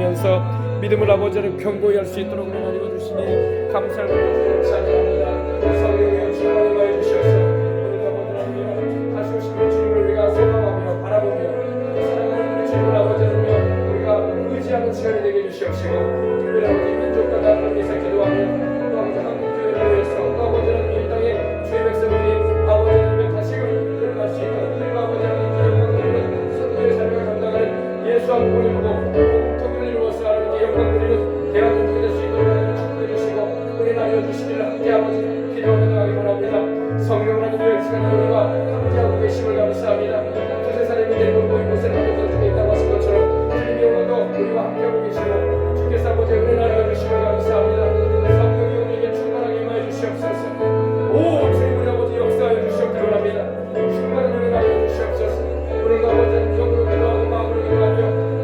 드리면서 믿음을 아버지를 견고히 할 수 있도록 은혜 나누어 주시니 감사를 찬양합니다. 성령의 충만히 임하여 주셔서 오늘 아버지를 다시 오시는 주님을 우리가 소망하며 바라보며 사랑하는 우리 주님을 아버지를 우리가 의지하는 시간이 되게 해주시옵시고 특별히 아버지 민족과 나라를 위해서 기도하며 또 아버지 한국교회를 위해서 또 아버지는 이 땅의 주의 백성들이 아버지를 다시금 일어날 수 있도록 그리고 아버지는 영광 드리는 선교의 삶을 감당하는 예수 한 분을 보고 통일을 이루어서 하나님께 영광 드리는 대한민국이 될 수 있도록 하나님 축복해 주시고 은혜 나누어 주시기를 함께 아버지 기도하며 나가기 원합니다. 성령 하나님의 시간에 우리가 함께하고 계심을 감사합니다. 두세 사람이 데리고 이곳에 나누어 주게 있다고 하신 것처럼 주님이 오늘도 우리와 함께하고 계시고 주께서 아버지 은혜 나누어 주심을 감사합니다. 성령이 우리에게 충만하게 임하여 주시옵소서. 오 주님 우리 아버지 역사하여 주시옵기를 원합니다. 충만한 은혜 나누어 주시옵소서. 오늘도 아버지 영으로 기도하고 마음으로 기도하며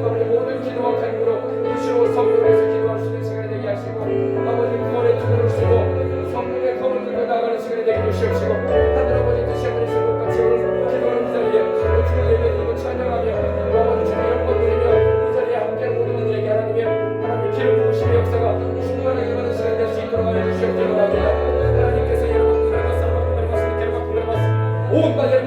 아버지 모든 기도와 간구로 무시로 성령에서 기도할 수 있는 시간이 되게 하시고 아버지 구원의 주문을 쓰고 성령의 검을 들고 나가는 시간이 되게 주시옵시고 하늘 아버지 뜻이 아버지 것같이 오늘 기도하는 이 자리에 주를 예배드리고 찬양하며 아버지 주의 영광 드리며 이 자리에 함께하는 모든 분들에게 하나님 기름 부으심의 역사가 충만하게 임하는 시간이 될 수 있도록 하여 주시옵기를 원합니다. 하나님께서 여러분 온 나라를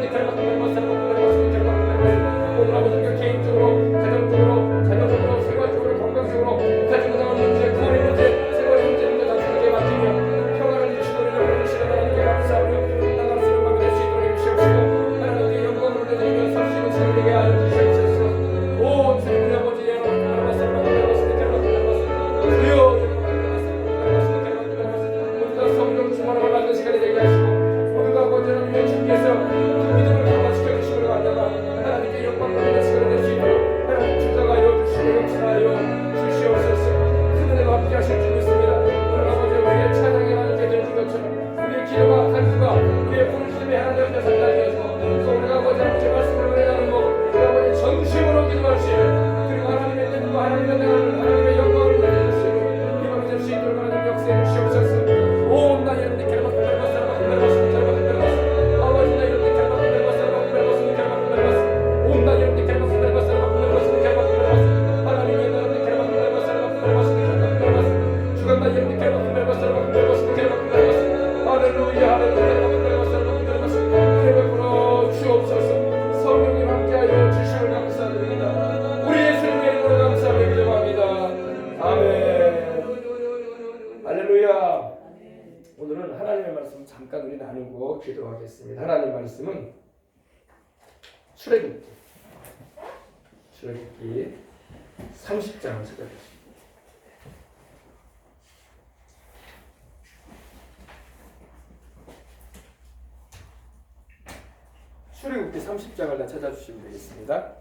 오늘 아버지가 개인적으로 가정적으로 자녀적으로 생활적으로 건강적으로 가지고 나온 문제 구원의 문제 생활의 문제를 다 주님께 맡기며 평안을 주시고 우리를 부르시는 하나님께 감사하며 나갈 수 있는 밤이 될 수 있도록 해주시옵시고 하나님께 영광을 드리며 설 수 있는 시간이 되게 하여 주시옵소서. 오 주님 우리 아버지 여러분 모두가 성령 충만함을 받는 시간이 되게 하시고 모두가 아버지를 위해 주께서 믿음을 강화시켜 주시기를 바라다가 하나님께 영광 돌리는 시간이 될 수 있도록 하나님 주장하여 주시고 역사하여 주시옵소서. 큰 은혜와 함께 하실 줄 믿습니다. 오늘 아버지 우리의 찬양이 하나님께 드린 것처럼 우리의 기도와 간구가 우리의 부르심에 하나님 앞에 상달되어서 또 우리가 아버지 함께 말씀을 은혜 나누고 우리 아버지 전심으로 기도할 수 있는 그리고 하나님의 뜻과 하나님의 나라를 하나님의 영광을 보여주시고 이 밤이 될 수 있도록 하나님 역사해 주시옵소서. 온 나의 은혜 결박 성령님 함께하여 주시길 감사드립니다. 우리 예수님의 이름으로 감사하며 기도합니다. 아멘. 할렐루야. 오늘은 하나님의 말씀 잠깐 우리 나누고 기도하겠습니다. 하나님의 말씀은 출애굽기 30장을 찾아보십시오. 출애굽기 30장을 다 찾아주시면 되겠습니다.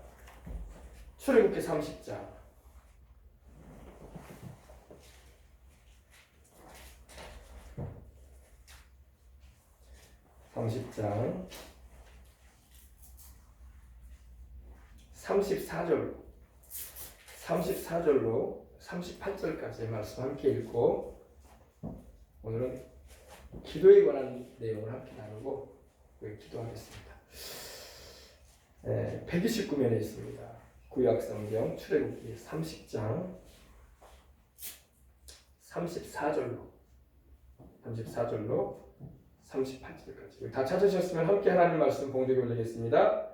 출애굽기 30장 34절로 38절까지의 말씀 함께 읽고 오늘은 기도에 관한 내용을 함께 나누고 기도하겠습니다. 129면에 있습니다. 구약성경 출애굽기 30장 34절로 38절까지 다 찾으셨으면 함께 하나님 말씀 봉독해 올리겠습니다.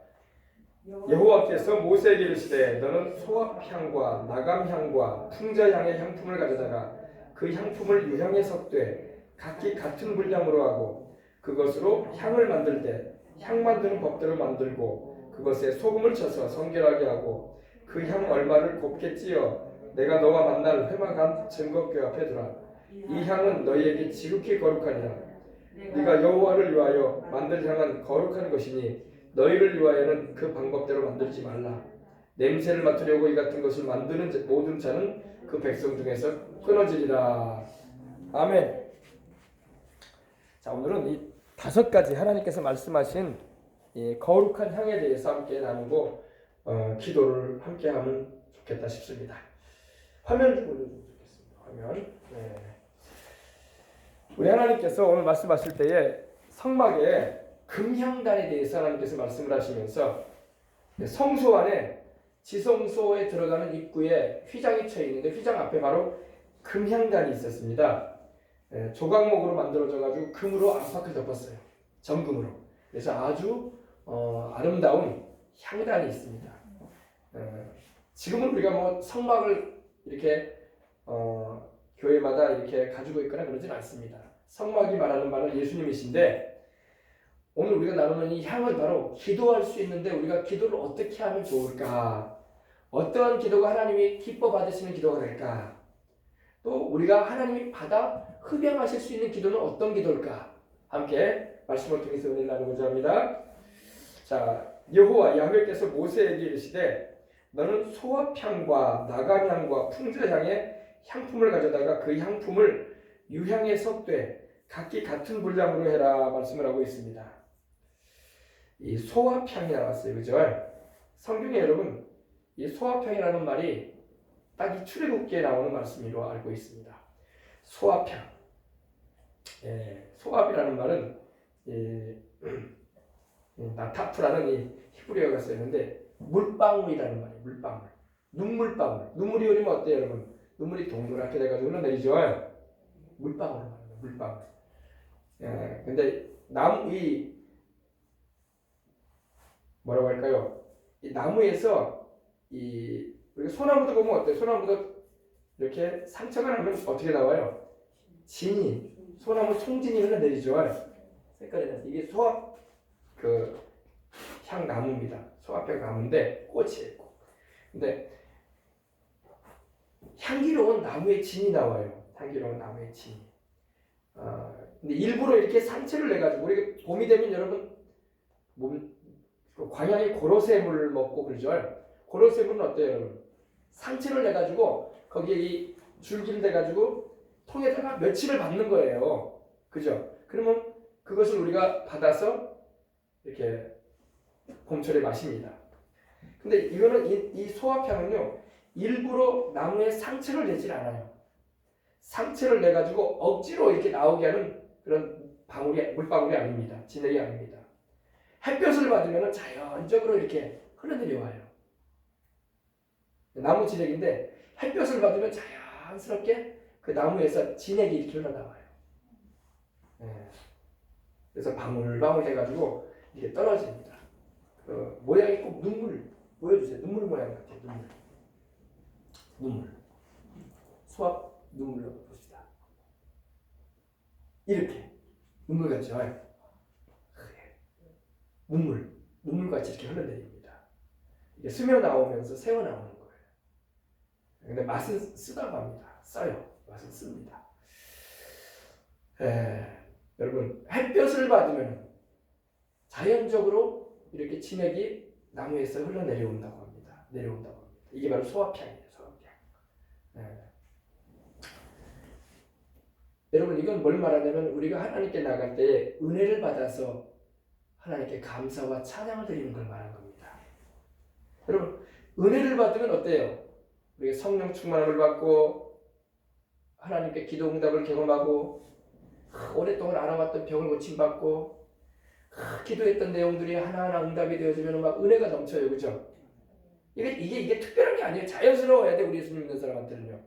여호와께서 모세에게 이르시되 너는 소합향과 나감향과 풍자향의 향품을 가져다가 그 향품을 유향에 섞되 각기 같은 분량으로 하고 그것으로 향을 만들 때 향 만드는 법대로 만들고 그것에 소금을 쳐서 성결하게 하고 그 향 얼마를 곱게 찌어 내가 너와 만날 회막한 증거궤 앞에 두라. 이 향은 너희에게 지극히 거룩하니라. 네가 여호와를 위하여 만들 향은 거룩한 것이니 너희를 위하여는 그 방법대로 만들지 말라. 냄새를 맡으려고 이 같은 것을 만드는 모든 자는 그 백성 중에서 끊어지리라. 아멘. 자, 오늘은 이 5가지 하나님께서 말씀하신 이 거룩한 향에 대해서 함께 나누고 기도를 함께 하면 좋겠다 싶습니다. 화면 좀 올려주면 좋겠습니다. 화면. 네. 우리 하나님께서 오늘 말씀하실 때에 성막에 금향단에 대해서 하나님께서 말씀을 하시면서 성소 안에 지성소에 들어가는 입구에 휘장이 쳐 있는데 휘장 앞에 바로 금향단이 있었습니다. 조각목으로 만들어져 가지고 금으로 안팎을 덮었어요. 정금으로. 그래서 아주 아름다운 향단이 있습니다. 지금은 우리가 뭐 성막을 이렇게 교회마다 이렇게 가지고 있거나 그러진 않습니다. 성막이 말하는 바는 예수님이신데 오늘 우리가 나누는 이 향은 바로 기도할 수 있는데 우리가 기도를 어떻게 하면 좋을까? 어떤 기도가 하나님이 기뻐 받으시는 기도가 될까? 또 우리가 하나님이 받아 흡양하실 수 있는 기도는 어떤 기도일까? 함께 말씀을 통해서 은혜를 나누고자 합니다. 자, 여호와 야훼께서 모세에게 이르시되 너는 소합향과 나감향과 풍자향의 향품을 가져다가 그 향품을 유향에 섞되 각기 같은 분량으로 해라 말씀을 하고 있습니다. 이 소합향이 나왔어요. 그죠? 성경에 여러분 이 소합향이라는 말이 딱 이 출애굽기에 나오는 말씀으로 알고 있습니다. 소합향. 소합이라는 말은 나타프라는 이 히브리어가 쓰였는데 물방울이라는 말이에요. 물방울. 눈물방울. 눈물이 흐르면 어때요, 여러분? 눈물이 동그랗게 돼가지고 흘러내리죠. 물방울을 말합니다. 물방울. 근데 이 뭐라고 할까요? 이 나무에서 우리가 소나무도 보면 어때요? 소나무도 이렇게 상처가 나면 어떻게 나와요? 진이, 소나무 송진이 흘러내리죠. 색깔이 나서 이게 소합 향나무입니다. 소합향 나무인데 꽃이 있고. 근데 향기로운 나무의 진이 나와요. 향기로운 나무의 진이. 근데 일부러 이렇게 상처를 내가지고 우리 봄이 되면 여러분 광야의 고로쇠물을 먹고 그러죠. 고로쇠물은 어때요, 여러분? 상처를 내가지고 거기에 이 줄기를 대가지고 통에다가 며칠을 받는 거예요. 그죠? 그러면 그것을 우리가 받아서 이렇게 봄철에 마십니다. 근데 이거는 이 소합향은요 일부러 나무에 상처를 내질 않아요. 상처를 내가지고 억지로 이렇게 나오게 하는 그런 물방울이 아닙니다. 진액이 아닙니다. 햇볕을 받으면 자연적으로 이렇게 흘러내려와요. 나무 진액인데 햇볕을 받으면 자연스럽게 그 나무에서 진액이 이렇게 흘러나와요. 그래서 방울방울 해가지고 이렇게 떨어집니다. 모양이 꼭 눈물 보여주세요. 눈물 모양 같아요. 눈물. 소합 눈물로 봅시다. 이렇게 눈물 같죠. 눈물같이 이렇게 흘러내립니다. 이게 스며 나오면서 새어 나오는 거예요. 근데 맛은 쓰다고 합니다. 써요. 맛은 씁니다. 여러분 햇볕을 받으면 자연적으로 이렇게 진액이 나무에서 흘러내려온다고 합니다. 이게 바로 소합향이에요. 소합향. 여러분 이건 뭘 말하냐면 우리가 하나님께 나갈 때 은혜를 받아서 하나님께 감사와 찬양을 드리는 걸 말하는 겁니다. 여러분 은혜를 받으면 어때요? 우리가 성령 충만함을 받고 하나님께 기도 응답을 경험하고 오랫동안 알아왔던 병을 고침받고 기도했던 내용들이 하나하나 응답이 되어지면 막 은혜가 넘쳐요. 그죠? 이게 특별한 게 아니에요. 자연스러워야 돼. 우리 예수님 믿는 사람한테는요.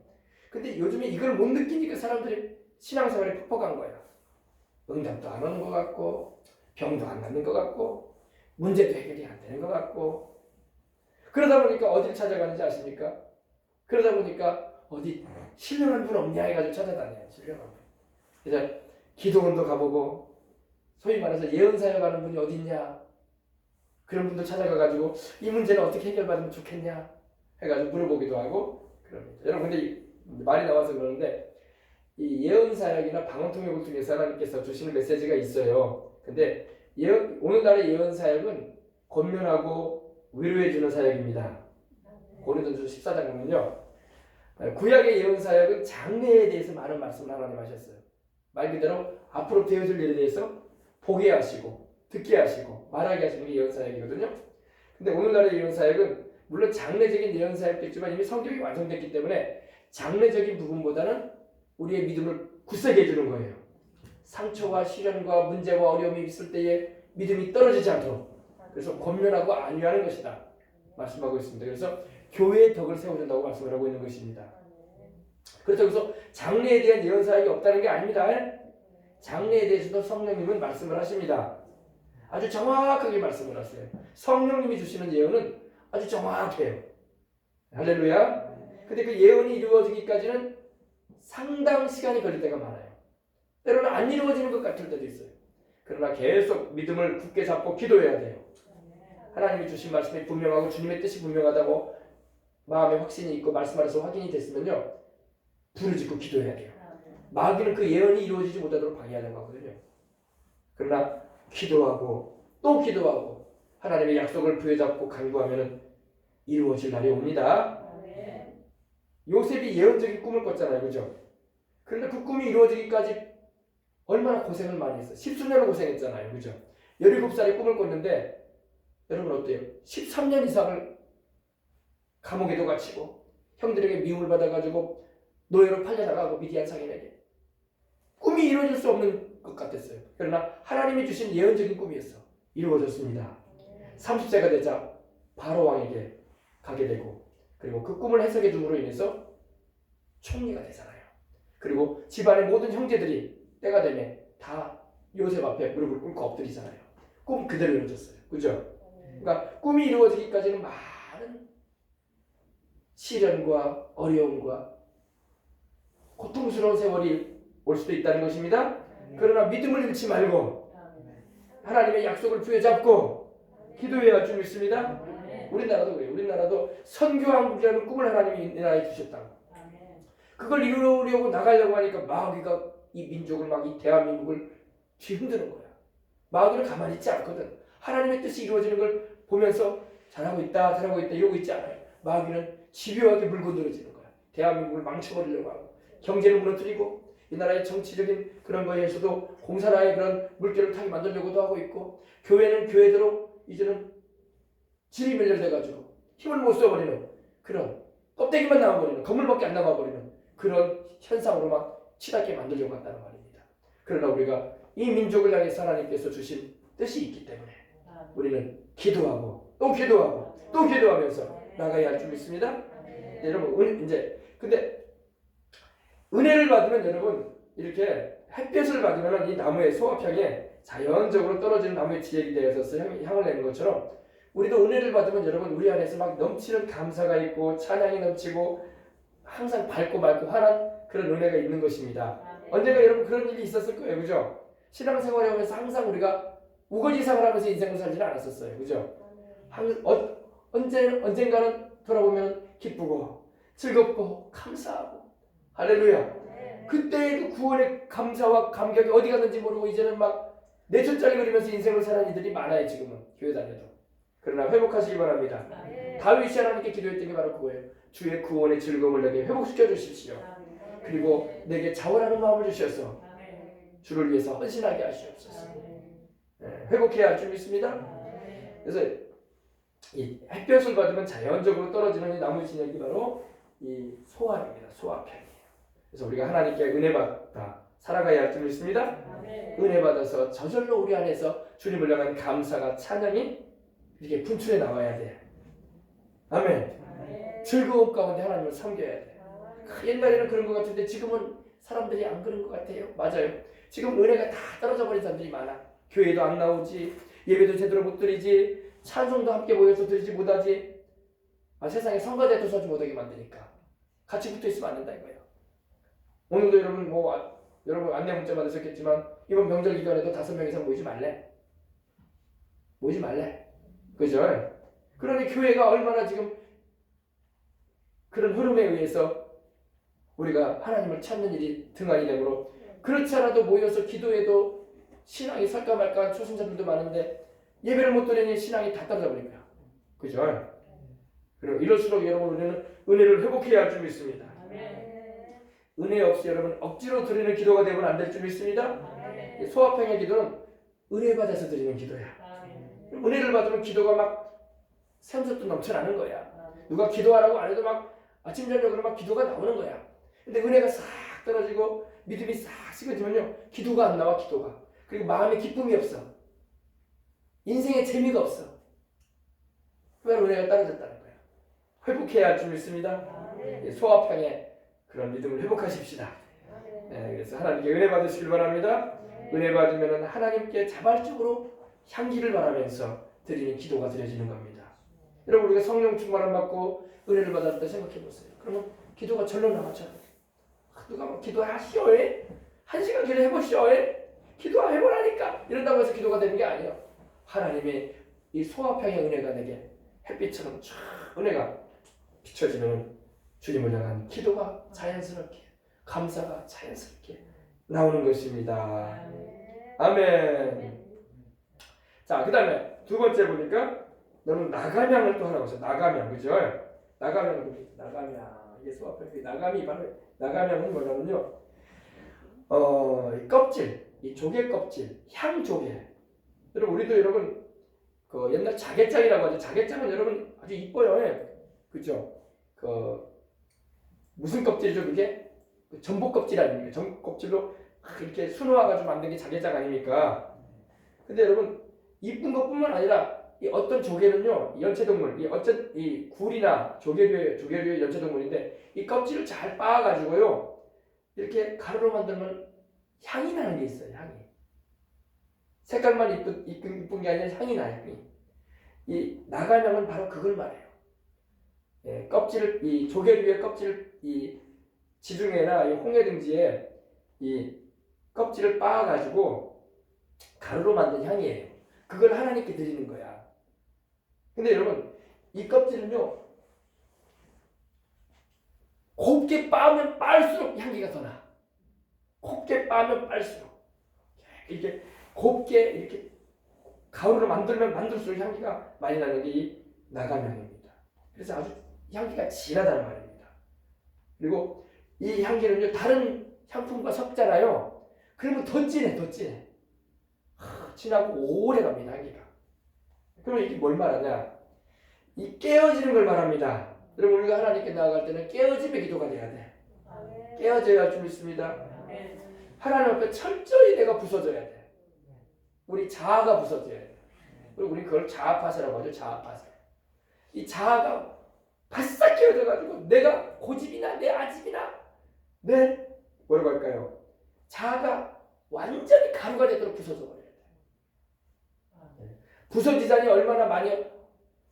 근데 요즘에 이걸 못 느끼니까 사람들이 신앙생활에 퍽퍽한 거예요. 응답도 안 오는 것 같고 병도 안 낫는 것 같고 문제도 해결이 안 되는 것 같고 그러다 보니까 어디를 찾아가는지 아십니까? 그러다 보니까 어디 신령한 분 없냐 해가지고 찾아다녀요. 신령한 분. 그래서 기도원도 가보고 소위 말해서 예언사역 하는 분이 어디 있냐 그런 분도 찾아가가지고 이 문제는 어떻게 해결받으면 좋겠냐 해가지고 물어보기도 하고 그럽니다. 여러분 근데 말이 나와서 그러는데 이 예언사역이나 방언통역을 통해서 하나님께서 주시는 메시지가 있어요. 근데 오늘날의 예언사역은 권면하고 위로해주는 사역입니다. 고린도전서 14장 보면요. 구약의 예언사역은 장래에 대해서 많은 말씀을 하나님 하셨어요. 말 그대로 앞으로 되어질 일에 대해서 보게 하시고 듣게 하시고 말하게 하시는 게 예언사역이거든요. 근데 오늘날의 예언사역은 물론 장래적인 예언사역도 있지만 이미 성경이 완성됐기 때문에 장래적인 부분보다는 우리의 믿음을 굳세게 해주는 거예요. 상처와 시련과 문제와 어려움이 있을 때에 믿음이 떨어지지 않도록 그래서 권면하고 안위하는 것이다. 말씀하고 있습니다. 그래서 교회의 덕을 세워준다고 말씀을 하고 있는 것입니다. 그렇다고 해서 장래에 대한 예언 사역이 없다는 게 아닙니다. 장래에 대해서도 성령님은 말씀을 하십니다. 아주 정확하게 말씀을 하세요. 성령님이 주시는 예언은 아주 정확해요. 할렐루야. 근데 그 예언이 이루어지기까지는 상당 시간이 걸릴 때가 많아요. 때로는 안 이루어지는 것 같을 때도 있어요. 그러나 계속 믿음을 굳게 잡고 기도해야 돼요. 하나님이 주신 말씀이 분명하고 주님의 뜻이 분명하다고 마음에 확신이 있고 말씀 안에서 확인이 됐으면요, 부르짖고 기도해야 돼요. 마귀는 그 예언이 이루어지지 못하도록 방해하려고 하거든요. 그러나 기도하고 또 기도하고 하나님의 약속을 부여잡고 간구하면 이루어질 날이 옵니다. 요셉이 예언적인 꿈을 꿨잖아요. 그죠? 그런데 그 꿈이 이루어지기까지 얼마나 고생을 많이 했어요. 10수년을 고생했잖아요. 그죠? 17살에 꿈을 꿨는데 여러분 어때요? 13년 이상을 감옥에도 갇히고 형들에게 미움을 받아가지고 노예로 팔려나가고 미디안 상인에게 꿈이 이루어질 수 없는 것 같았어요. 그러나 하나님이 주신 예언적인 꿈이었어. 이루어졌습니다. 30세가 되자 바로 왕에게 가게 되고, 그리고 그 꿈을 해석해 줌으로 인해서 총리가 되잖아요. 그리고 집안의 모든 형제들이 때가 되면 다 요셉 앞에 무릎을 꿇고 엎드리잖아요. 꿈 그대로 이루어졌어요. 그죠? 그러니까 꿈이 이루어지기까지는 많은 시련과 어려움과 고통스러운 세월이 올 수도 있다는 것입니다. 그러나 믿음을 잃지 말고 하나님의 약속을 부여잡고 기도해야 할 줄 믿습니다. 우리나라도 그래요. 우리나라도 선교왕국이라는 꿈을 하나님이 이 나라에 주셨다고. 그걸 이루려고 나가려고 하니까 마귀가 이 민족을 막 이 대한민국을 뒤흔드는 거야. 마귀는 가만히 있지 않거든. 하나님의 뜻이 이루어지는 걸 보면서 잘하고 있다 이러고 있지 않아요. 마귀는 집요하게 물고 늘어지는 거야. 대한민국을 망쳐버리려고 하고 경제를 무너뜨리고 이 나라의 정치적인 그런 거에서도 공산화의 그런 물결을 타게 만들려고도 하고 있고, 교회는 교회대로 이제는 질이 멸렬돼가지고 힘을 못 써버리는 그런 껍데기만 남아버리는, 건물밖에 안 남아버리는 그런 현상으로 막 치닫게 만들려고 한다는 말입니다. 그러나 우리가 이 민족을 향해서 하나님께서 주신 뜻이 있기 때문에 우리는 기도하고 또 기도하고 또 기도하면서 나가야 할 줄 믿습니다. 네, 여러분 이제 근데 은혜를 받으면 여러분 이렇게 햇볕을 받으면 이 나무의 소합향에 자연적으로 떨어지는 나무의 지액이 되어서 향을 내는 것처럼 우리도 은혜를 받으면 여러분 우리 안에서 막 넘치는 감사가 있고 찬양이 넘치고 항상 밝고 맑고 환한 그런 은혜가 있는 것입니다. 언젠가 여러분 그런 일이 있었을 거예요. 그죠? 신앙생활을 하면서 항상 우리가 우거지상을 하면서 인생을 살지는 않았었어요. 그죠? 언젠가는 돌아보면 기쁘고 즐겁고 감사하고 할렐루야. 그때의 그 구원의 감사와 감격이 어디 갔는지 모르고 이제는 막 내천짜리 그리면서 인생을 사는 이들이 많아요. 지금은 교회 다녀도. 그러나 회복하시기 바랍니다. 다윗이 하나님께 기도했던 게 바로 그거예요. 주의 구원의 즐거움을 내게 회복시켜 주십시오. 그리고 내게 자원하는 마음을 주셔서 주를 위해서 헌신하게 하시옵소서. 회복해야 할 줄 믿습니다. 그래서 이 햇볕을 받으면 자연적으로 떨어지는 이 나무 진액이 바로 이 소합입니다. 소합향이에요. 그래서 우리가 하나님께 은혜 받다 살아가야 할 줄 믿습니다. 은혜 받아서 저절로 우리 안에서 주님을 향한 감사가 찬양이 이렇게 분출해 나와야 돼. 아멘. 즐거움 가운데 하나님을 섬겨야 돼. 옛날에는 그런 것 같은데 지금은 사람들이 안 그런 것 같아요. 맞아요. 지금 은혜가 다 떨어져 버린 사람들이 많아. 교회도 안 나오지, 예배도 제대로 못 드리지, 찬송도 함께 모여서 드리지 못하지. 세상에 성가대도 서지 못하게 만드니까 같이 붙어 있으면 안 된다 이거예요. 오늘도 여러분 여러분 안내 문자 받으셨겠지만 이번 명절 기간에도 5명 이상 모이지 말래. 모이지 말래. 그죠? 그러니 교회가 얼마나 지금 그런 흐름에 의해서 우리가 하나님을 찾는 일이 등한이 되므로 그렇지 않아도 모여서 기도해도 신앙이 설까 말까 초신자들도 많은데 예배를 못 드리니 신앙이 다 떨어져 버린 거야. 그죠? 그리고 이럴수록 여러분 우리는 은혜를 회복해야 할 줄 믿습니다. 은혜 없이 여러분 억지로 드리는 기도가 되면 안 될 줄 믿습니다. 소합향의 기도는 은혜 받아서 드리는 기도야. 은혜를 받으면 기도가 막 샘솟도 넘쳐나는 거야. 누가 기도하라고 안 해도 막 아침 저녁으로 막 기도가 나오는 거야. 근데 은혜가 싹 떨어지고 믿음이 싹 식어지면요 기도가 안 나와. 기도가. 그리고 마음에 기쁨이 없어. 인생에 재미가 없어. 그건 은혜가 떨어졌다는 거예요. 회복해야 할 줄 믿습니다. 소아팡의 그런 믿음을 회복하십시다. 그래서 하나님께 은혜 받으시길 바랍니다. 은혜 받으면 하나님께 자발적으로 향기를 바라면서 드리는 기도가 드려지는 겁니다. 여러분 우리가 성령 충만을 받고 은혜를 받았다 생각해 보세요. 그러면 기도가 절로 나가잖아요. 누가 뭐 기도하시오? 1시간 기도해보시오? 기도해보라니까 이런다고 해서 기도가 되는 게 아니에요. 하나님의 이 소아팡의 은혜가 내게 햇빛처럼 쫙 은혜가 비춰지면 주님을 향한 기도가 자연스럽게 감사가 자연스럽게 나오는 것입니다. 아멘. 자, 그 다음에 두 번째 보니까 너는 나감향을 또 하라고 했어요. 나감향, 그죠? 나감향. 이게 소아팡 나감이 바로 나감향은 뭐냐면요. 이 껍질, 이 조개 껍질, 향조개. 여러분 그 옛날 자개장이라고 하죠. 자개장은 여러분 아주 이뻐요. 그죠? 무슨 껍질이죠? 그게 전복 껍질 아닙니까? 전복 껍질로 이렇게 순화가지고 만든 게 자개장 아닙니까? 근데 여러분 이쁜 것뿐만 아니라 이 어떤 조개는요, 연체동물, 이 굴이나 조개류의 연체동물인데 이 껍질을 잘 빻아가지고요 이렇게 가루로 만들면 향이 나는 게 있어요. 향이. 색깔만 이쁜 게 아니라 향이 나요. 이 나감향은 바로 그걸 말해요. 껍질을 이 조개류의 껍질을 이 지중해나 이 홍해등지에 이 껍질을 빻아가지고 가루로 만든 향이에요. 그걸 하나님께 드리는 거야. 근데 여러분 이 껍질은요 곱게 빻으면 빻을수록 향기가 더 나. 곱게 빻으면 빻을수록 이렇게 곱게 이렇게 가루로 만들면 만들수록 향기가 많이 나는 게 이 나감향입니다. 그래서 아주 향기가 진하다는 말입니다. 그리고 이 향기는요 다른 향품과 섞잖아요. 그러면 더 진해. 진하고 오래 갑니다. 향기가. 그러면 이게 뭘 말하냐? 이 깨어지는 걸 말합니다. 여러분 우리가 하나님께 나아갈 때는 깨어짐의 기도가 돼야 돼. 깨어져야 할 줄 믿습니다. 하나님 앞에 철저히 내가 부서져야 돼. 우리 자아가 부서져야 돼. 그리고 우리 그걸 자아파세라고 하죠. 자아파세. 이 자아가 바싹 깨어져가지고 내가 고집이나 내 아집이나 내 뭐라고 할까요? 자아가 완전히 가루가 되도록 부서져 버려야 돼. 부서지자니 얼마나 많이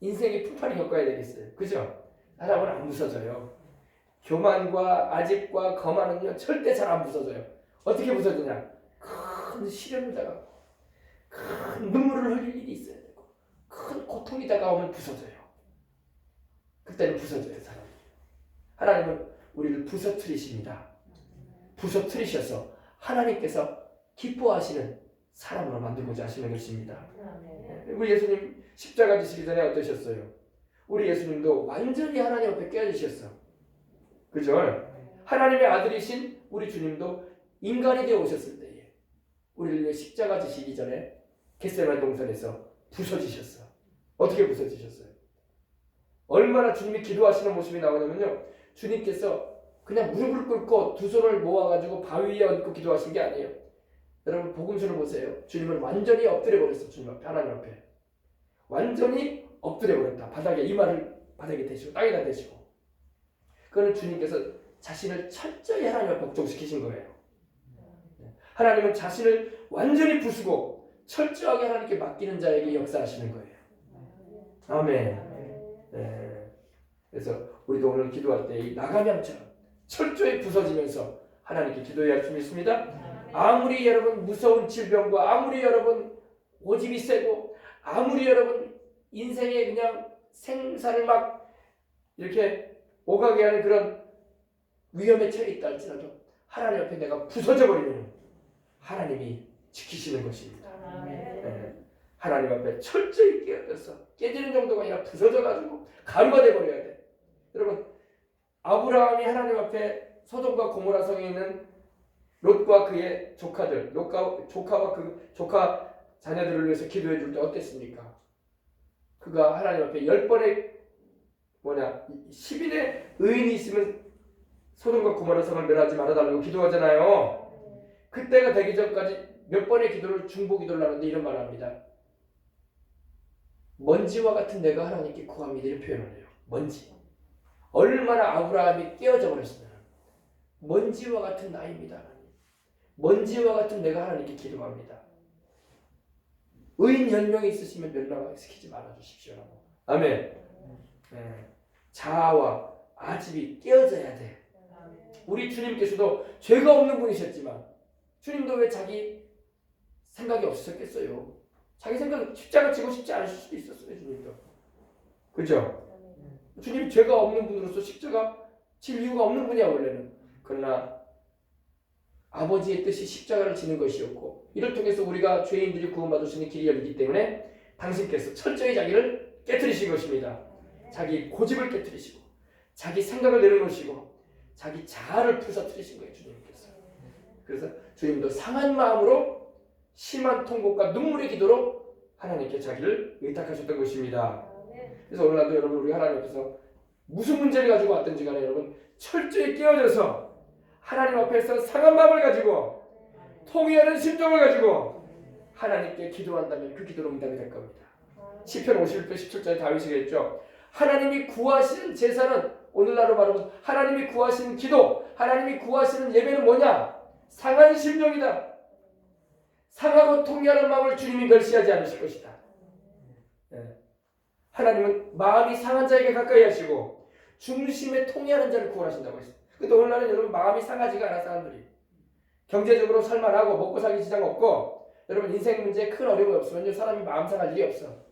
인생의 풍파를 겪어야 되겠어요. 그죠? 사람은 안 부서져요. 교만과 아집과 거만은요 절대 잘 안 부서져요. 어떻게 부서지냐? 큰 시련을 당하고 큰 눈물을 흘릴 일이 있어야 되고 큰 고통이 다가오면 부서져요. 그때는 부서져요. 사람이. 하나님은 우리를 부서뜨리십니다. 부서뜨리셔서 하나님께서 기뻐하시는 사람으로 만들고자 하시는 것입니다. 우리 예수님 십자가 지시기 전에 어떠셨어요? 우리 예수님도 완전히 하나님 앞에 깨어지셨어. 그죠? 하나님의 아들이신 우리 주님도 인간이 되어 오셨을 때에 우리를 위해 십자가 지시기 전에 겟세마네 동산에서 부서지셨어. 어떻게 부서지셨어요? 얼마나 주님이 기도하시는 모습이 나오냐면요. 주님께서 그냥 무릎을 꿇고 두 손을 모아가지고 바위 위에 얹고 기도하신 게 아니에요. 여러분 복음서를 보세요. 주님은 완전히 엎드려 버렸어. 주님 앞에, 하나님 앞에 완전히 엎드려 버렸다. 바닥에 이마를 바닥에 대시고 땅에다 대시고. 그거는 주님께서 자신을 철저히 하나님 앞에 복종시키신 거예요. 하나님은 자신을 완전히 부수고 철저하게 하나님께 맡기는 자에게 역사하시는 거예요. 아멘. 네. 그래서 우리도 오늘 기도할 때 이 나감향처럼 철저히 부서지면서 하나님께 기도해야 할 줄 믿습니다. 아무리 여러분 무서운 질병과 아무리 여러분 오집이 세고 아무리 여러분 인생에 그냥 생사를 막 이렇게 오가게 하는 그런 위험에 처해 있다 할지라도 하나님 앞에 내가 부서져 버리면 하나님이 지키시는 것입니다. 네. 하나님 앞에 철저히 깨어져서 깨지는 정도가 아니라 부서져가지고 가루가 돼버려야 돼. 여러분 아브라함이 하나님 앞에 소돔과 고모라 성에 있는 롯과 그의 조카들, 조카와 그 조카 자녀들을 위해서 기도해 줄 때 어땠습니까? 그가 하나님 앞에 10번의 10인의 의인이 있으면 소돔과 고모라 성을 멸하지 말아달라고 기도하잖아요. 그때가 되기 전까지 몇 번의 기도를 중보 기도를 하는데 이런 말을 합니다. 먼지와 같은 내가 하나님께 구합니다. 이런 표현을 해요. 먼지. 얼마나 아브라함이 깨어져 버렸으면 먼지와 같은 나입니다. 하나님. 먼지와 같은 내가 하나님께 기도합니다. 의인 10명이 있으시면 멸망시키지 말아주십시오라고. 아멘. 네. 자아와 아집이 깨어져야 돼. 우리 주님께서도 죄가 없는 분이셨지만 주님도 왜 자기 생각이 없으셨겠어요? 자기 생각 십자가 지고 싶지 않으실 수도 있었어요. 주님도. 그죠? 주님이 죄가 없는 분으로서 십자가 질 이유가 없는 분이야 원래는. 그러나 아버지의 뜻이 십자가를 지는 것이었고 이를 통해서 우리가 죄인들이 구원받을 수 있는 길이 열리기 때문에 당신께서 철저히 자기를 깨트리신 것입니다. 자기 고집을 깨트리시고 자기 생각을 내려놓으시고 자기 자아를 부서뜨리신 거예요. 주님께서. 그래서 주님도 상한 마음으로 심한 통곡과 눈물의 기도로 하나님께 자기를 의탁하셨던 것입니다. 그래서 오늘날도 여러분 우리 하나님 앞에서 무슨 문제를 가지고 왔든지 간에 여러분 철저히 깨어져서 하나님 앞에서 상한 마음을 가지고 통회하는 심정을 가지고 하나님께 기도한다면 그 기도로 응답이 될 겁니다. 시편 51편 17절에 다윗이 그랬죠. 하나님이 구하시는 제사는 오늘날로 말하면 하나님이 구하시는 기도, 하나님이 구하시는 예배는 뭐냐? 상한 심령이다. 상하고 통회하는 마음을 주님이 멸시하지 않으실 것이다. 하나님은 마음이 상한 자에게 가까이 하시고 중심에 통회하는 자를 구원하신다고 했어요. 근데 오늘날은 여러분 마음이 상하지가 않아. 사람들이 경제적으로 살만하고 먹고 살기 지장 없고 여러분 인생 문제에 큰 어려움이 없으면 사람이 마음 상할 일이 없어.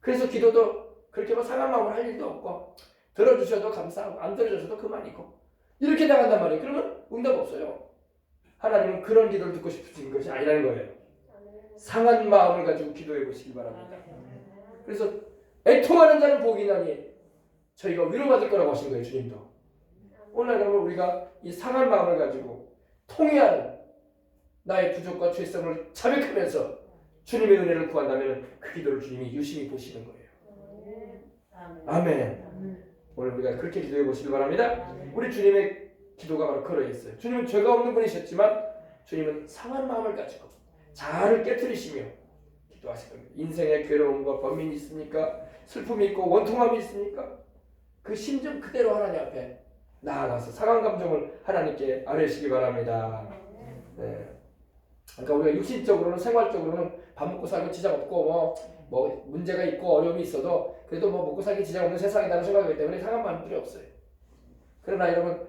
그래서 기도도 그렇게 뭐 상한 마음을 할 일도 없고 들어주셔도 감사하고 안 들어주셔도 그만이고 이렇게 나간단 말이에요. 그러면 응답 없어요. 하나님은 그런 기도를 듣고 싶으신 것이 아니라는 거예요. 상한 마음을 가지고 기도해 보시기 바랍니다. 그래서 애통하는 자는 복이 나니 저희가 위로받을 거라고 하신 거예요. 주님도. 오늘 여러분 우리가 이 상한 마음을 가지고 통회하는 나의 부족과 죄성을 자백하면서 주님의 은혜를 구한다면 그 기도를 주님이 유심히 보시는 거예요. 아멘. 오늘 우리가 그렇게 기도해 보시기 바랍니다. 우리 주님의 기도가 바로 그러 있어요. 주님은 죄가 없는 분이셨지만 주님은 상한 마음을 가지고 자아를 깨트리시며 기도하실 겁니다. 인생에 괴로움과 번민이 있습니까? 슬픔이 있고 원통함이 있습니까? 그 심정 그대로 하나님 앞에 나아가서 상한 감정을 하나님께 아뢰시기 바랍니다. 네. 그러니까 우리가 육신적으로는 생활적으로는 밥 먹고 살고 지장 없고 뭐 문제가 있고 어려움이 있어도 그래도 뭐 먹고 살기 지장 없는 세상이라는 생각이기 때문에 상한 마음이 필요 없어요. 그러나 여러분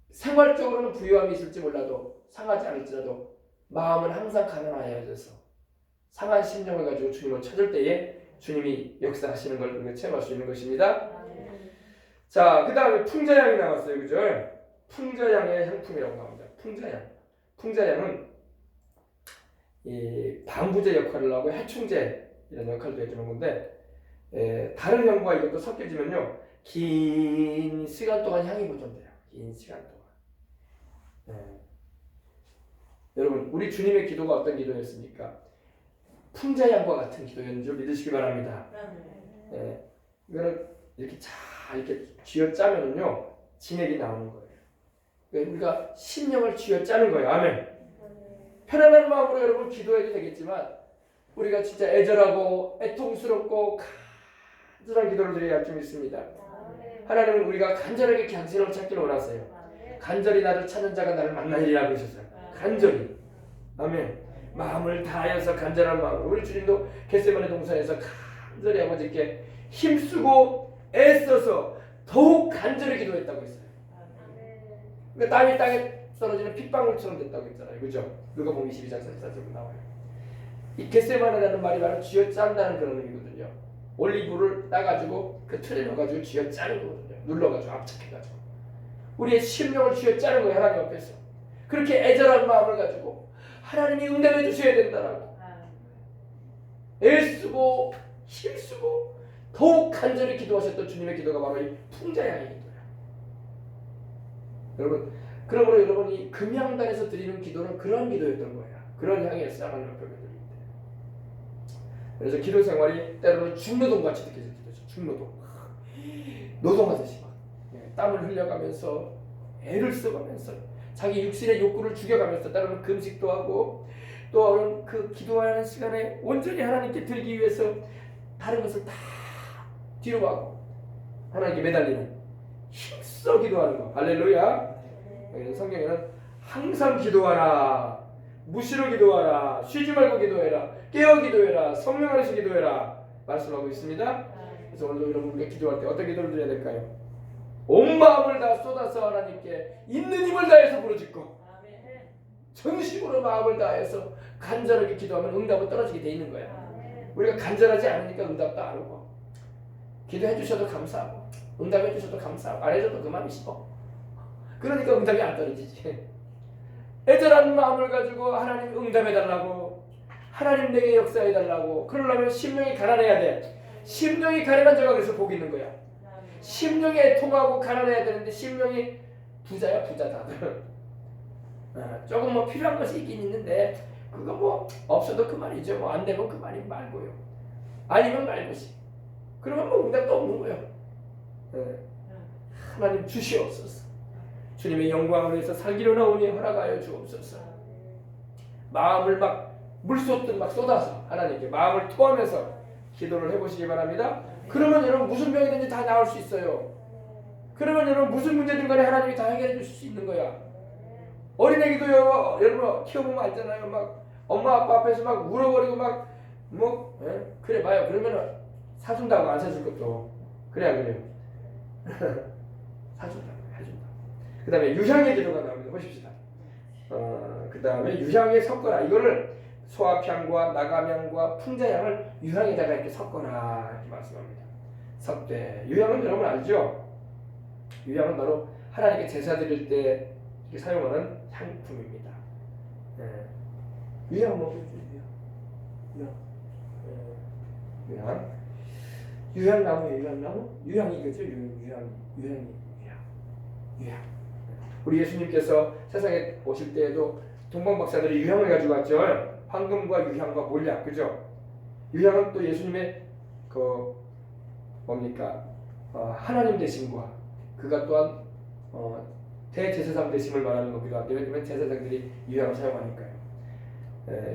생활적으로는 부유함이 있을지 몰라도 상하지 않을지라도 마음은 항상 가난하여져서 상한 심령을 가지고 주님을 찾을 때에 주님이 역사하시는 걸 우리가 체험할 수 있는 것입니다. 자, 그 다음에 풍자향이 나왔어요. 그죠? 풍자향의 향품이라고 합니다. 풍자향. 풍자향은 이 방부제 역할을 하고 해충제 이런 역할도 해주는 건데 다른 향과 이것도 섞여지면요 긴 시간 동안 향이 보존돼요. 긴 시간 동안. 여러분 우리 주님의 기도가 어떤 기도였습니까? 풍자향과 같은 기도였는 줄 믿으시기 바랍니다. 이거는 이렇게 잘 이렇게 쥐어짜면은요 진액이 나오는 거예요. 우리가 심령을 쥐어짜는 거예요. 아멘. 편안한 마음으로 여러분 기도해도 되겠지만 우리가 진짜 애절하고 애통스럽고 간절한 기도를 드려야 할 줄 믿습니다. 하나님은 우리가 간절하게 당신을 찾기를 원하세요. 간절히 나를 찾는 자가 나를 만나리라 그러셨어요. 간절히. 아멘. 마음을 다하여서 간절한 마음으로 우리 주님도 겟세마네 동산에서 간절히 아버지께 힘쓰고 애써서 더욱 간절히 기도했다고 했어요. 그러니까 땀이 땅에 떨어지는 핏방울처럼 됐다고 했잖아요. 그죠? 누가복음 22장 44절에 나와요. 이 겟세마네라는 말이 바로 쥐어짠다는 그런 의미거든요. 올리브를 따가지고 그 틀에 넣어가지고 쥐어짜는 거거든요. 눌러가지고 압착해가지고 우리의 심령을 쥐어짜는 거예요. 하나님 앞에서 그렇게 애절한 마음을 가지고 하나님이 응답해 주셔야 된다라고 애쓰고 힘쓰고 더욱 간절히 기도하셨던 주님의 기도가 바로 이 풍자향의 기도예요. 여러분 그러므로 여러분이 금향단에서 드리는 기도는 그런 기도였던 거예요. 그런 향이었어요. 하나님 앞에 드릴 때. 그래서 기도 생활이 때로는 중노동같이 느껴질 때도 있어요. 중노동. 노동하듯이 막 땀을 흘려가면서 애를 써가면서 자기 육신의 욕구를 죽여가면서 때로는 금식도 하고 또 그 기도하는 시간에 온전히 하나님께 드리기 위해서 다른 것을 다 뒤로 하고 하나님께 매달리는 힘써 기도하는 거. 할렐루야. 성경에는 항상 기도하라, 무시로 기도하라, 쉬지 말고 기도해라, 깨어 기도해라, 성령 안에서 기도해라 말씀하고 있습니다. 그래서 오늘도 여러분 우리가 기도할 때 어떤 기도를 드려야 될까요? 온 마음을 다 쏟아서 하나님께 있는 힘을 다해서 부르짖고 전심으로 마음을 다해서 간절하게 기도하면 응답은 떨어지게 돼 있는 거야. 우리가 간절하지 않으니까 응답도 안 오고, 기도해 주셔도 감사하고 응답해 주셔도 감사하고 안 해줘도 그만이시고, 그러니까 응답이 안 떨어지지. 애절한 마음을 가지고 하나님 응답해 달라고, 하나님 내게 역사해 달라고 그러려면 심령이 가난해야 돼. 심령이 가난한 자가 그래서 복이 있는 거야. 심령이 애통하고 가난해야 되는데 심령이 부자야, 부자 다들. 조금 뭐 필요한 것이 있긴 있는데 그거 뭐 없어도 그만이죠. 뭐 안 되면 그만이 말고요. 아니면 말고지. 그러면 뭐 응답도 없는 거예요. 하나님 주시옵소서. 주님의 영광을 위해서 살기로 나오니 허락하여 주옵소서. 마음을 막 물쏟듯 막 쏟아서 하나님께 마음을 토하면서 기도를 해보시기 바랍니다. 그러면 여러분 무슨 병이든지 다 나을 수 있어요. 그러면 여러분 무슨 문제든 간에 하나님이 다 해결해 주실 수 있는 거야. 어린애기도요, 여러분 키워보면 알잖아요. 막 엄마 아빠 앞에서 막 울어버리고 막 뭐 그래 봐요. 그러면 사준다고 안 사줄 것도 그래 안 그래요? 사준다고 해준다. 그 다음에 유향의 기도가 나옵니다. 보십시다. 그 다음에 유향에 섞어라. 이거를 소합향과 나감향과 풍자향을 유향에다가 이렇게 섞어라 이렇게 말씀합니다. 섞되. 유향은 여러분 알죠? 유향은 바로 하나님께 제사 드릴 때 사용하는 향품입니다. 유향 뭐 유향나무예요. 유향나무? 유향이 이거죠. 유향. 우리 예수님께서 세상에 오실 때에도 동방박사들이 유향을 가지고 왔죠. 황금과 유향과 몰약, 그죠? 유향은 또 예수님의 그 뭡니까? 하나님 되심과 그가 또한 대제사장 되심을 말하는 거기도 한데, 왜냐면 제사장들이 유향을 사용하니까요.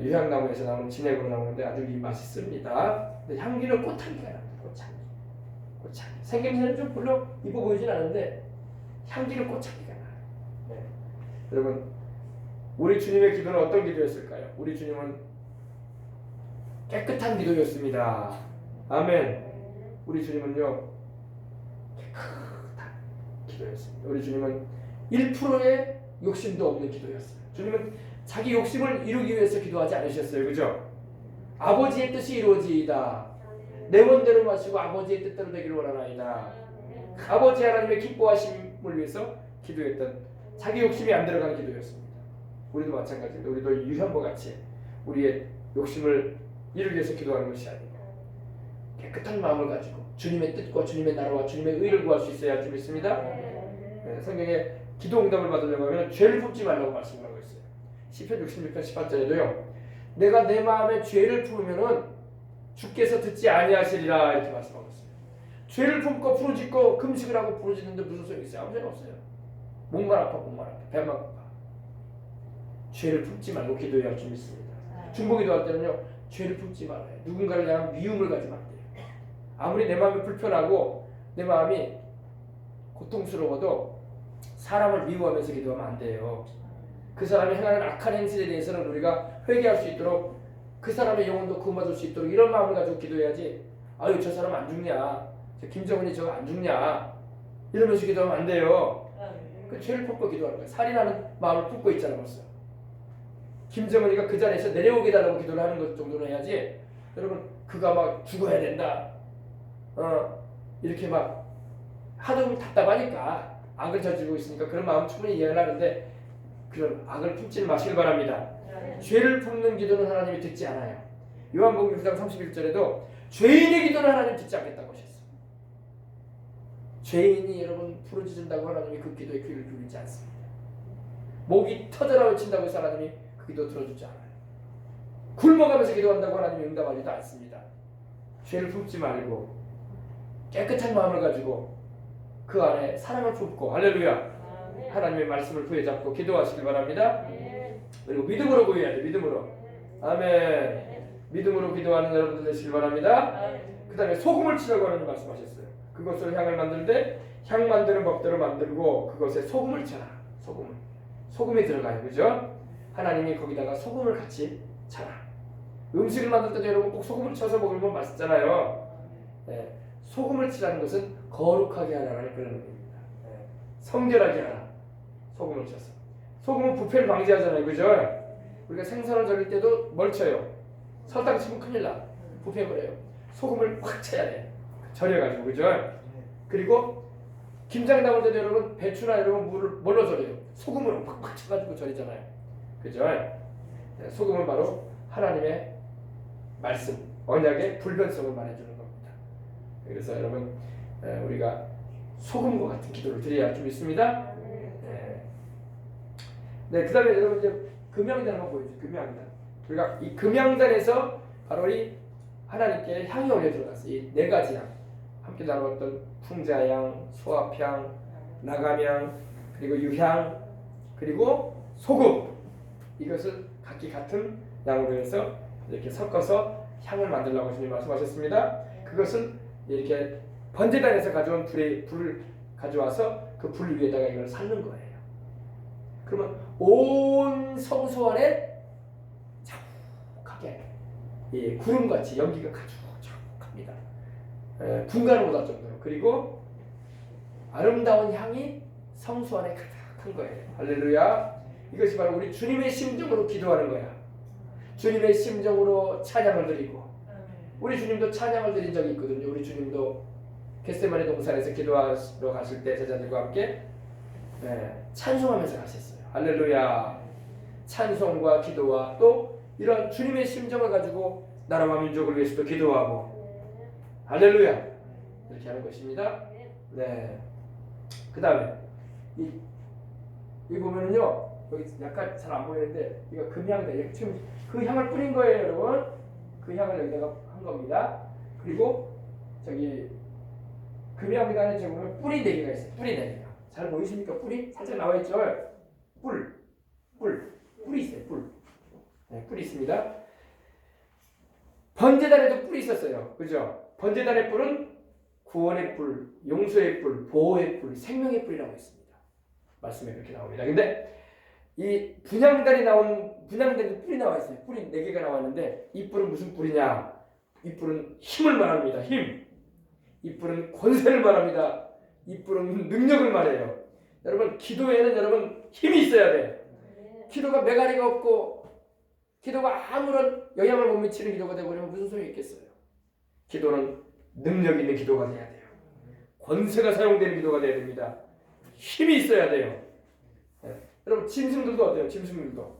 유향나무에서 나오는 진액으로 나오는데 아주 맛있습니다. 근데 향기는 꽃향기가 납니다. 꽃향기. 생김새는 좀 별로 이뻐 보이진 않은데 향기는 꽃향기가 나요. 여러분, 우리 주님의 기도는 어떤 기도였을까요? 우리 주님은 깨끗한 기도였습니다. 아멘. 우리 주님은요, 깨끗한 기도였습니다. 우리 주님은 1%의 욕심도 없는 기도였어요. 주님은 자기 욕심을 이루기 위해서 기도하지 않으셨어요. 그죠? 아버지의 뜻이 이루어지이다. 내 원대로 마시고 아버지의 뜻대로 되기를 원하나이다. 아버지 하나님의 기뻐하심을 위해서 기도했던, 자기 욕심이 안 들어가는 기도였습니다. 우리도 마찬가지입니다. 우리도 유향과 같이 우리의 욕심을 이루기 위해서 기도하는 것이 아니고 깨끗한 마음을 가지고 주님의 뜻과 주님의 나라와 주님의 의를 구할 수 있어야 할 줄 믿습니다. 성경에 기도 응답을 받으려고 하면 죄를 품지 말라고 말씀하고 있어요. 시편 66편 18절에도요. 내가 내 마음에 죄를 품으면은 주께서 듣지 아니하시리라 이렇게 말씀하고 있어요. 죄를 품고 부르짖고 금식을 하고 부르짖는데 무슨 소용이 있어요? 아무 소용 없어요. 목만 아파, 배만 아파. 죄를 품지 말고 기도해야 할 줄 믿습니다. 중보기도 할 때는요, 죄를 품지 말아요. 누군가를 향한 미움을 가지면 안 돼요. 아무리 내 마음이 불편하고 내 마음이 고통스러워도 사람을 미워하면서 기도하면 안 돼요. 그 사람이 행하는 악한 행실에 대해서는 우리가 회개할 수 있도록, 그 사람의 영혼도 구원받을 수 있도록 이런 마음을 가지고 기도해야지. 아유, 저 사람 안 죽냐, 저 김정은이 저거 안 죽냐 이러면서 기도하면 안 돼요. 그 죄를 품고 기도하는 거예요. 살인하는 마음을 품고 있잖아 벌써. 김정은이가 그 자리에서 내려오게 달라고 기도를 하는 것 정도는 해야지. 여러분, 그가 막 죽어야 된다, 이렇게 막 하도 답답하니까 악을 저지르고 있으니까 그런 마음 충분히 이해를 하는데, 그런 악을 품지는 마시길 바랍니다. 죄를 품는 기도는 하나님이 듣지 않아요. 요한복음 6장 31절에도 죄인의 기도는 하나님 듣지 않겠다고 하셨어요. 죄인이 여러분 부르짖는다고 하나님이 그 기도에 귀를 기울이지 않습니다. 목이 터져라 외친다고 해서 하나님이 그 기도 들어주지 않아요. 굶어가면서 기도한다고 하나님이 응답하지도 않습니다. 죄를 품지 말고 깨끗한 마음을 가지고 그 안에 사랑을 품고, 할렐루야, 하나님의 말씀을 부여잡고 기도하시길 바랍니다. 그리고 믿음으로 구해야 돼. 믿음으로. 아멘. 믿음으로 기도하는 여러분들 되시길 바랍니다. 그 다음에 소금을 치라고 하는 말씀하셨어요. 그것으로 향을 만들되 향 만드는 법대로 만들고 그것에 소금을 쳐라. 소금이 들어가요. 그죠? 하나님이 거기다가 소금을 같이 쳐라. 음식을 만들 때도 여러분 꼭 소금을 쳐서 먹으면 맛있잖아요. 네. 소금을 치라는 것은 거룩하게 하라는 그런 의미입니다. 네. 성결하게 하라. 소금을 쳐서. 소금은 부패를 방지하잖아요. 그죠? 우리가 생선을 절일 때도 뭘 쳐요? 설탕 치면 큰일 나. 부패버려요. 소금을 확 쳐야 돼. 절여가지고. 그죠? 그리고 김장 담을 때도 여러분 배추나 여러분 물을 뭘로 절여요? 소금으로 팍팍 쳐가지고 절이잖아요. 그죠? 네, 소금은 바로 하나님의 말씀, 언약의 불변성을 말해주는 겁니다. 그래서 여러분 우리가 소금과 같은 기도를 드려야 할 줄 믿습니다. 네, 그 다음에 여러분 이제 금양단 한번 보여주세요. 금양단. 우리가 이 금양단에서 바로 이 하나님께 향이 올려 들어갔어요. 이 네 가지 향. 함께 나눴던 풍자향, 소합향, 나감향, 그리고 유향, 그리고 소금. 이것을 각기 같은 양으로 해서 이렇게 섞어서 향을 만들라고 주님 말씀하셨습니다. 그것을 이렇게 번제단에서 가져온 불을 가져와서 그 불 위에다가 이걸 삶는 거예요. 그러면 온 성소 안에 자욱하게 구름같이 연기가 가죽자욱합니다. 분간을 못할 정도로. 그리고 아름다운 향이 성소 안에 가득한 거예요. 할렐루야. 이것이 바로 우리 주님의 심정으로 기도하는 거야. 주님의 심정으로 찬양을 드리고, 우리 주님도 찬양을 드린 적이 있거든요. 우리 주님도 겟세마네 동산에서 기도하러 가실 때 제자들과 함께 찬송하면서 가셨어요. 할렐루야. 찬송과 기도와 또 이런 주님의 심정을 가지고 나라와 민족을 위해서도 기도하고, 할렐루야, 이렇게 하는 것입니다. 네. 그 다음에 이 보면은요, 여기 약간 잘 안 보이는데 이거 금향이다. 지금 그 향을 뿌린 거예요, 여러분. 그 향을 여기다가 한 겁니다. 그리고 저기 금향미단에 지금 보면 뿌리 4개가 있어요. 뿌리 4개가. 잘 보이십니까? 뿌리 살짝 나와 있죠. 뿔이 있어요. 네, 뿔이 있습니다. 번제단에도 뿔이 있었어요. 그죠? 번제단의 뿔은 구원의 뿔, 용서의 뿔, 보호의 뿔, 생명의 뿔이라고 있습니다. 말씀에 그렇게 나옵니다. 근데 이 분향단에 뿔이 나와 있어요. 뿔이 4개가 나왔는데 이 뿔은 무슨 뿔이냐? 이 뿔은 힘을 말합니다. 힘. 이 뿔은 권세를 말합니다. 이 뿔은 능력을 말해요. 여러분, 기도에는 여러분 힘이 있어야 돼. 기도가 메가리가 없고 기도가 아무런 영향을 못 미치는 기도가 되버리면 무슨 소용이 있겠어요? 기도는 능력 있는 기도가 돼야 돼요. 권세가 사용되는 기도가 돼야 됩니다. 힘이 있어야 돼요. 네. 여러분, 짐승들도 어때요? 짐승들도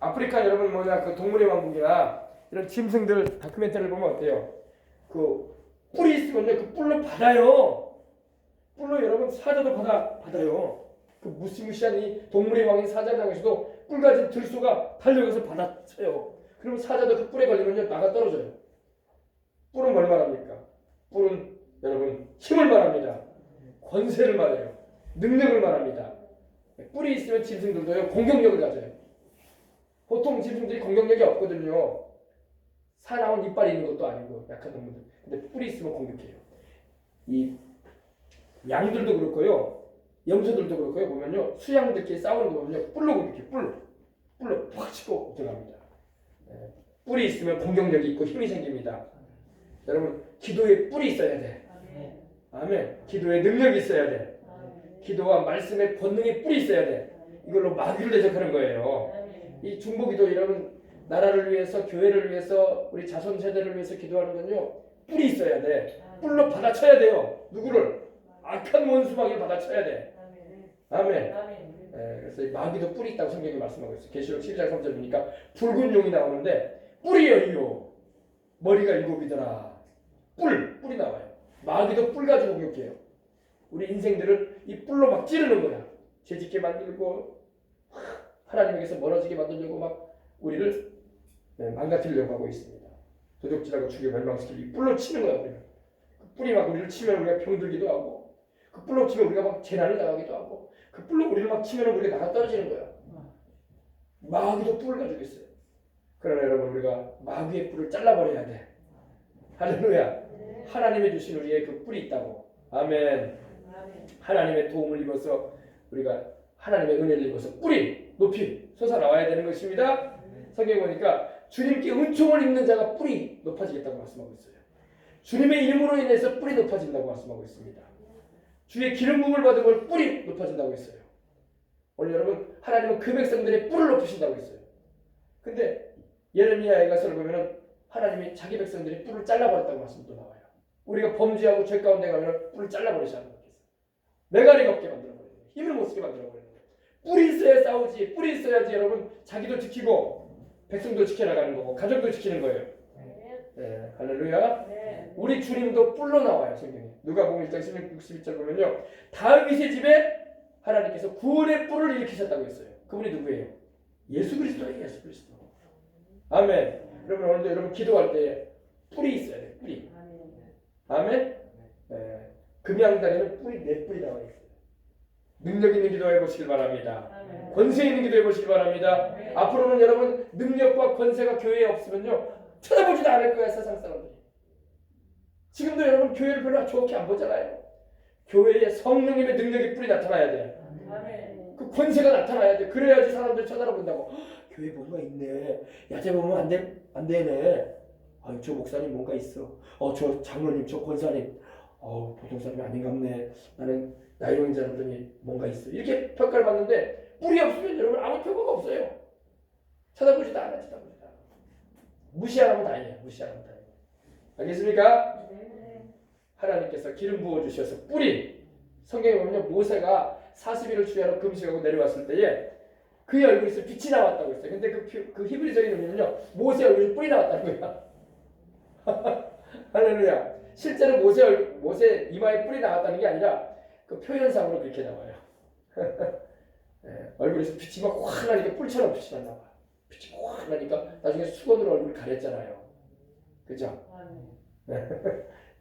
아프리카 여러분 그 동물의 왕국이나 이런 짐승들 다큐멘터리를 보면 어때요? 그 뿔이 있으면요, 그 뿔로 받아요. 뿔로 여러분 사자도 받아요. 그 무시무시한 이 동물의 왕인 사자를 향해서도 뿔 가진 들소가 달려가서 받아쳐요. 그러면 사자도 그 뿔에 걸리면요, 나가 떨어져요. 뿔은 뭘 말합니까? 뿔은 여러분 힘을 말합니다. 권세를 말해요. 능력을 말합니다. 뿔이 있으면 짐승들도요, 공격력을 가져요. 보통 짐승들이 공격력이 없거든요. 사나운 이빨이 있는 것도 아니고 약한 동물들. 근데 뿔이 있으면 공격해요. 이 양들도 그렇고요, 염소들도 그렇고요. 보면요, 수양들끼리 싸우는 거 보면요, 뿔로 공격해요. 뿔로 팍 치고 들어갑니다. 뿔이 있으면 공격력이 있고 힘이 생깁니다. 여러분, 기도에 뿔이 있어야 돼. 아멘. 기도에 능력이 있어야 돼. 기도와 말씀의 본능의 뿔이 있어야 돼. 이걸로 마귀를 대적하는 거예요. 이 중보기도 여러분, 나라를 위해서, 교회를 위해서, 우리 자손 세대를 위해서 기도하는 건요, 뿔이 있어야 돼. 뿔로 받아쳐야 돼요. 누구를? 악한 원수 마귀를 받아쳐야 돼. 아멘. 그래서 이 마귀도 뿔이 있다고 성경이 말씀하고 있어요. 계시록 12장 3절이니까 붉은 용이 나오는데 뿔이요, 이요. 머리가 7이더라. 뿔이 나와요. 마귀도 뿔 가지고 공격해요. 우리 인생들을 이 뿔로 막 찌르는 거야. 죄짓게 만들고 하나님에게서 멀어지게 만들려고 막 우리를 망가뜨리려고 하고 있습니다. 도적질하고 죽여 멸망시키고 이 뿔로 치는 거야. 우리가. 그 뿔이 막 우리를 치면 우리가 병들기도 하고, 그 뿔로 치면 우리가 막 재난을 당하기도 하고, 그 뿔로 우리를 막 치면 우리가 나가 떨어지는 거야. 마귀도 뿔을 가지고 있어요. 그러나 여러분 우리가 마귀의 뿔을 잘라버려야 돼. 할렐루야. 하나님이 주신 우리의 그 뿔이 있다고. 아멘. 하나님의 도움을 입어서 우리가 하나님의 은혜를 입어서 뿔이 높이 솟아나와야 되는 것입니다. 성경에 보니까 주님께 은총을 입는 자가 뿔이 높아지겠다고 말씀하고 있어요. 주님의 이름으로 인해서 뿔이 높아진다고 말씀하고 있습니다. 주의 기름 부음을 받으면 뿔이 높아진다고 했어요. 오늘 여러분 하나님은 그 백성들의 뿔을 높이신다고 했어요. 근데 예레미야에 가서 보면 하나님이 자기 백성들의 뿔을 잘라버렸다고 말씀도 나와요. 우리가 범죄하고 죄 가운데 가면 뿔을 잘라버리지 않는 거겠어요. 매가리가 없게 만들어버리는 거예요. 힘을 못 쓰게 만들어버리는 거예요. 뿔이 있어야 싸우지. 뿔이 있어야지 여러분 자기도 지키고 백성도 지켜나가는 거고 가족도 지키는 거예요. 네, 할렐루야. 우리 주님도 뿔로 나와요. 성경에 누가복음 1장 16, 61절 보면요, 다윗의 집에 하나님께서 구원의 뿔을 일으키셨다고 했어요. 그분이 누구예요? 예수 그리스도예요. 예수 그리스도. 아멘. 여러분 오늘도 여러분 기도할 때 뿔이 있어야 돼요. 뿔이. 아멘. 네. 금양단에는 뿔이 네 뿔이 나와 있어요. 능력 있는 기도해 보시길 바랍니다. 권세 있는 기도해 보시길 바랍니다. 앞으로는 여러분 능력과 권세가 교회에 없으면요 쳐다보지도 않을 거야 세상 사람들이. 지금도 여러분 교회를 별로 좋게 안 보잖아요. 교회에 성령님의 능력의 뿔이 나타나야 돼. 그 권세가 나타나야 돼. 그래야지 사람들이 쳐다본다고. 교회 뭔가 있네. 야제 보면 안 되네. 아유, 저 목사님 뭔가 있어. 저 장로님, 저 권사님. 보통 사람이 아닌갑네. 나는 나이롱인 사람들이 뭔가 있어. 이렇게 평가를 받는데 뿔이 없으면 여러분 아무 평가가 없어요. 쳐다보지도 않아. 무시하라면 다행이에요. 무시하라면 다행이에요. 알겠습니까? 하나님께서 기름 부어주셔서 뿔이, 성경에 보면 모세가 40일을 주야로 금식하고 내려왔을 때에 그의 얼굴에서 빛이 나왔다고 했어요. 근데 그 히브리적인 의미는요, 모세 얼굴에 뿔이 나왔다는 거야. 할렐루야. 실제로 모세 이마에 뿔이 나왔다는 게 아니라 그 표현상으로 그렇게 나와요. 네, 얼굴에서 빛이 막 확 나니까 뿔처럼 빛이 났나 봐. 빛이 확 나니까 나중에 수건으로 얼굴 가렸잖아요. 그죠? 네.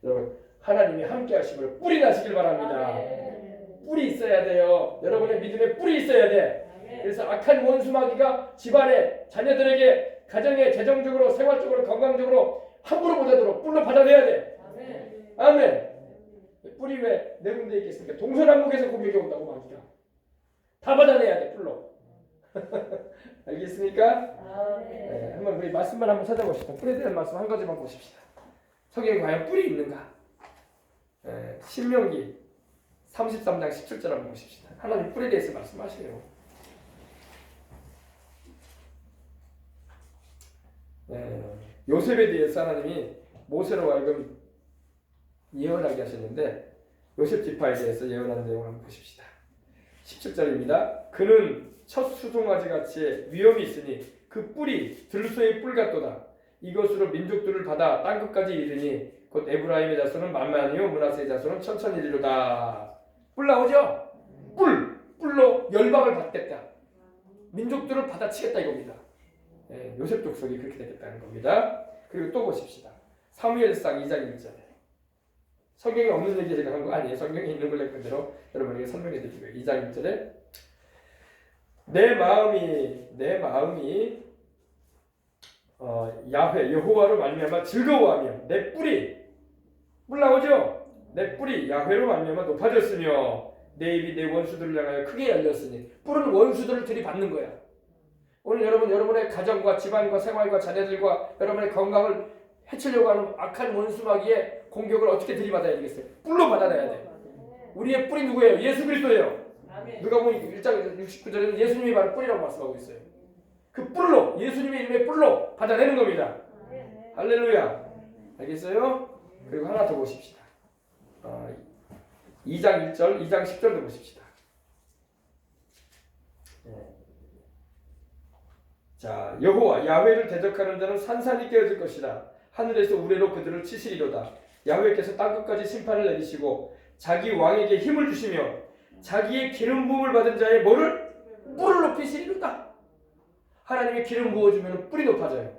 여러분 하나님이 함께 하심으로 뿔이 나시길 바랍니다. 뿔이 있어야 돼요. 여러분의 믿음에 뿔이 있어야 돼. 그래서 악한 원수마귀가 집안에 자녀들에게 가정에 재정적으로 생활적으로 건강적으로 함부로 못하도록 뿔로 받아내야 돼. 아멘. 뿔이 왜 네 군데 있겠습니까? 동서남북에서 공격이 온다고 마귀가 다 받아내야 돼 뿔로. 알겠습니까? 네, 한번 우리 말씀만 한번 찾아보시다. 뿔에 대한 말씀 한 가지만 보십시다. 성경에 과연 뿔이 있는가? 신명기 33장 17절 한번 보십시다. 하나님 뿔에 대해서 말씀하시네요. 요셉에 대해서 하나님이 모세로 하여금 예언하게 하셨는데 요셉 지파에 대해서 예언한 내용을 한번 보십시다. 17절입니다. 그는 첫 수송아지 같이 위엄이 있으니 그 뿔이 들소의 뿔 같도다. 이것으로 민족들을 받아 땅끝까지 이르니 곧 에브라임의 자손은 만만이요 므낫세의 자손은 천천히 이르다. 뿔 나오죠? 뿔로 열방을 받겠다. 민족들을 받아치겠다 이겁니다. 요셉 족속이 그렇게 되겠다는 겁니다. 그리고 또 보십시다. 사무엘상 2장 1절에 성경에 없는 얘기 제가 한 거 아니에요. 성경에 있는 걸 그대로 여러분에게 설명해 드리고요. 2장 1절에 내 마음이 야훼 여호와로 말미암아 즐거워하며 내 뿔이 뿔 나오죠? 내 뿔이 야훼로 말미암아 높아졌으며 내 입이 내 원수들을 향하여 크게 열렸으니 뿔은 원수들을 들이받는 거야. 오늘 여러분의 가정과 집안과 생활과 자녀들과 여러분의 건강을 해치려고 하는 악한 원수마귀의 공격을 어떻게 들이받아야 되겠어요? 뿔로 받아내야 돼. 우리의 뿔이 누구예요? 예수 그리스도예요. 누가복음 1장 69절에는 예수님이 바로 뿔이라고 말씀하고 있어요. 그 뿔로, 예수님의 이름의 뿔로 받아내는 겁니다. 할렐루야. 알겠어요? 그리고 하나 더 보십시다. 2장 1절, 2장 10절도 보십시다. 자, 여호와 야훼를 대적하는 자는 산산이 깨어질 것이다. 하늘에서 우레로 그들을 치시리로다. 야훼께서 땅끝까지 심판을 내리시고 자기 왕에게 힘을 주시며 자기의 기름 부음을 받은 자의 뭐를? 뿔을 높이시리로다. 하나님의 기름 부어주면 뿔이 높아져요.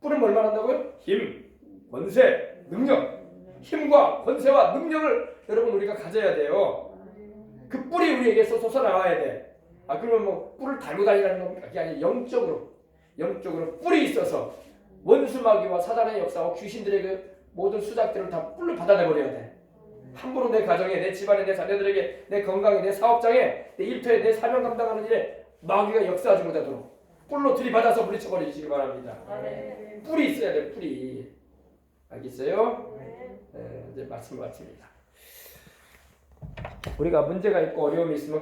뿔은 뭘 말한다고요? 힘, 권세, 능력. 힘과 권세와 능력을 여러분 우리가 가져야 돼요. 그 뿔이 우리에게서 솟아나와야 돼. 그러면 뭐 뿔을 달고 다니라는 겁니까? 그게 아니라 영적으로 뿔이 있어서 원수 마귀와 사단의 역사와 귀신들의 그 모든 수작들을 다 뿔로 받아내버려야 돼. 함부로 내 가정에, 내 집안에, 내 자녀들에게, 내 건강에, 내 사업장에, 내 일터에, 내 사명 감당하는 일에 마귀가 역사하지 못하도록 뿔로 들이받아서 물리쳐버리시기 바랍니다. 뿔이 있어야 돼. 뿔이. 알겠어요? 네, 이제 말씀 마칩니다. 우리가 문제가 있고 어려움이 있으면